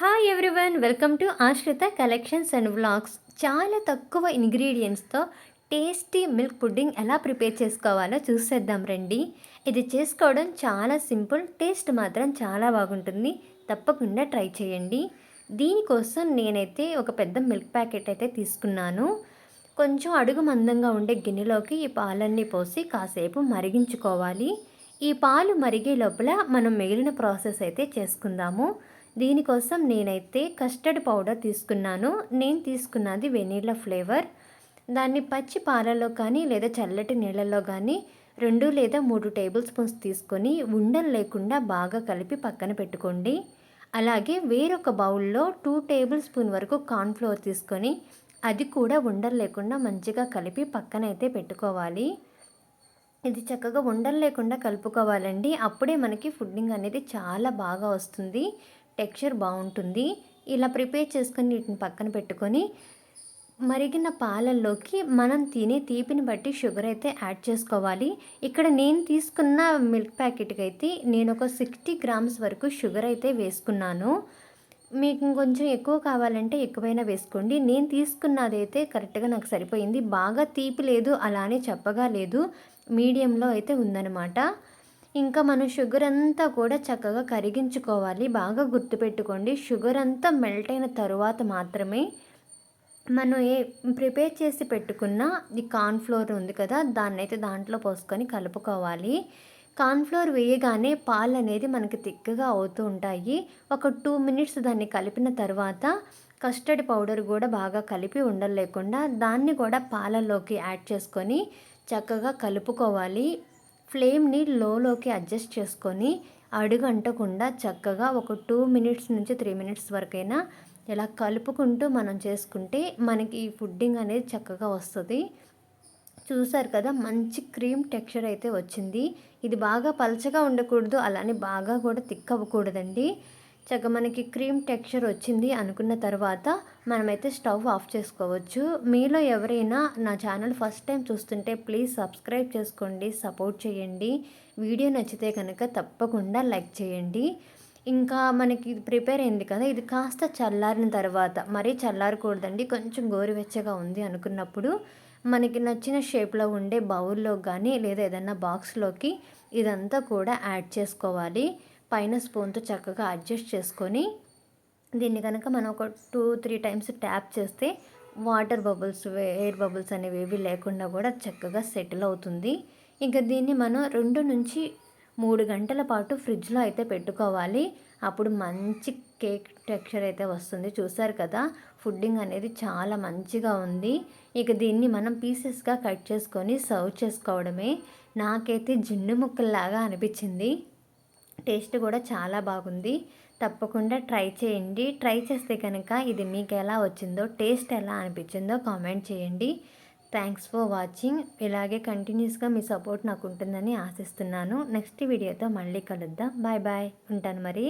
Hi everyone, welcome to ఆశ్రిత collections and vlogs. చాలా తక్కువ ఇంగ్రీడియంట్స్తో టేస్టీ మిల్క్ పుడ్డింగ్ ఎలా ప్రిపేర్ చేసుకోవాలో చూసేద్దాం రండి. ఇది చేసుకోవడం చాలా సింపుల్, టేస్ట్ మాత్రం చాలా బాగుంటుంది. తప్పకుండా ట్రై చేయండి. దీనికోసం నేనైతే ఒక పెద్ద మిల్క్ ప్యాకెట్ అయితే తీసుకున్నాను. కొంచెం అడుగు మందంగా ఉండే గిన్నెలోకి ఈ పాలన్నీ పోసి కాసేపు మరిగించుకోవాలి. ఈ పాలు మరిగే లోపల మనం మిగిలిన ప్రాసెస్ అయితే చేసుకుందాము. దీనికోసం నేనైతే కస్టర్డ్ పౌడర్ తీసుకున్నాను. నేను తీసుకున్నది వెనీలా ఫ్లేవర్. దాన్ని పచ్చి పాలలో కానీ లేదా చల్లటి నీళ్ళల్లో కానీ 2 లేదా 3 టేబుల్ స్పూన్స్ తీసుకొని ఉండలు లేకుండా బాగా కలిపి పక్కన పెట్టుకోండి. అలాగే వేరొక బౌల్లో 2 టేబుల్ స్పూన్ వరకు కార్న్ఫ్లోర్ తీసుకొని అది కూడా ఉండలు లేకుండా మంచిగా కలిపి పక్కన అయితే పెట్టుకోవాలి. ఇది చక్కగా ఉండలు లేకుండా కలుపుకోవాలండి. అప్పుడే మనకి పుడ్డింగ్ అనేది చాలా బాగా వస్తుంది, టెక్స్చర్ బాగుంటుంది. ఇలా ప్రిపేర్ చేసుకొని వీటిని పక్కన పెట్టుకొని మరిగిన పాలల్లోకి మనం తినే తీపిని బట్టి షుగర్ అయితే యాడ్ చేసుకోవాలి. ఇక్కడ నేను తీసుకున్న మిల్క్ ప్యాకెట్కి అయితే నేను ఒక 60 గ్రామ్స్ వరకు షుగర్ అయితే వేసుకున్నాను. మీకు ఇంకొంచెం ఎక్కువ కావాలంటే ఎక్కువైనా వేసుకోండి. నేను తీసుకున్నదైతే కరెక్ట్గా నాకు సరిపోయింది. బాగా తీపి లేదు, అలానే చెప్పగా లేదు, మీడియంలో అయితే ఉందన్నమాట. ఇంకా మనం షుగర్ అంతా కూడా చక్కగా కరిగించుకోవాలి. బాగా గుర్తుపెట్టుకోండి, షుగర్ అంతా మెల్ట్ అయిన తరువాత మాత్రమే మనం ప్రిపేర్ చేసి పెట్టుకున్న ఈ కార్న్ఫ్లోర్ ఉంది కదా, దాన్ని అయితే దాంట్లో పోసుకొని కలుపుకోవాలి. కార్న్ఫ్లోర్ వేయగానే పాలు అనేది మనకి తిక్కగా అవుతూ ఉంటాయి. ఒక 2 మినిట్స్ దాన్ని కలిపిన తర్వాత కస్టర్డ్ పౌడర్ కూడా బాగా కలిపి ఉండలేకుండా దాన్ని కూడా పాలల్లోకి యాడ్ చేసుకొని చక్కగా కలుపుకోవాలి. ఫ్లేమ్ని లోలోకి అడ్జస్ట్ చేసుకొని అడుగంటకుండా చక్కగా ఒక 2 మినిట్స్ నుంచి 3 మినిట్స్ వరకైనా ఇలా కలుపుకుంటూ మనం చేసుకుంటే మనకి ఈ పుడ్డింగ్ అనేది చక్కగా వస్తుంది. చూసారు కదా, మంచి క్రీమ్ టెక్స్చర్ అయితే వచ్చింది. ఇది బాగా పలచగా ఉండకూడదు, అలానే బాగా కూడా థిక్ అవ్వకూడదండి. చక్కగా మనకి క్రీమ్ టెక్స్చర్ వచ్చింది అనుకున్న తర్వాత మనమైతే స్టవ్ ఆఫ్ చేసుకోవచ్చు. మీలో ఎవరైనా నా ఛానల్ ఫస్ట్ టైం చూస్తుంటే ప్లీజ్ సబ్స్క్రైబ్ చేసుకోండి, సపోర్ట్ చేయండి. వీడియో నచ్చితే కనుక తప్పకుండా లైక్ చేయండి. ఇంకా మనకి ఇది ప్రిపేర్ అయింది కదా, ఇది కాస్త చల్లారిన తర్వాత, మరీ చల్లారకూడదండి, కొంచెం గోరువెచ్చగా ఉంది అనుకున్నప్పుడు మనకి నచ్చిన షేప్లో ఉండే బౌల్లో కానీ లేదా ఏదైనా బాక్స్లోకి ఇదంతా కూడా యాడ్ చేసుకోవాలి. పైన స్పూన్తో చక్కగా అడ్జస్ట్ చేసుకొని దీన్ని కనుక మనం ఒక 2-3 టైమ్స్ ట్యాప్ చేస్తే వాటర్ బబుల్స్, ఎయిర్ బబుల్స్ అనేవి ఏవి లేకుండా కూడా చక్కగా సెటిల్ అవుతుంది. ఇంకా దీన్ని మనం 2 నుంచి 3 గంటల పాటు ఫ్రిడ్జ్లో అయితే పెట్టుకోవాలి. అప్పుడు మంచి కేక్ టెక్స్చర్ అయితే వస్తుంది. చూసారు కదా, పుడ్డింగ్ అనేది చాలా మంచిగా ఉంది. ఇక దీన్ని మనం పీసెస్గా కట్ చేసుకొని సర్వ్ చేసుకోవడమే. నాకైతే జిన్ను ముక్కల్లాగా అనిపించింది. టేస్ట్ కూడా చాలా బాగుంది. తప్పకుండా ట్రై చేయండి. ట్రై చేస్తే కనుక ఇది మీకు ఎలా వచ్చిందో, టేస్ట్ ఎలా అనిపించిందో కామెంట్ చేయండి. Thanks for watching. ఇలాగే కంటిన్యూస్గా మీ సపోర్ట్ నాకు ఉంటుందని ఆశిస్తున్నాను. నెక్స్ట్ వీడియోతో మళ్ళీ కలుద్దాం. బాయ్ బాయ్, ఉంటాను మరి.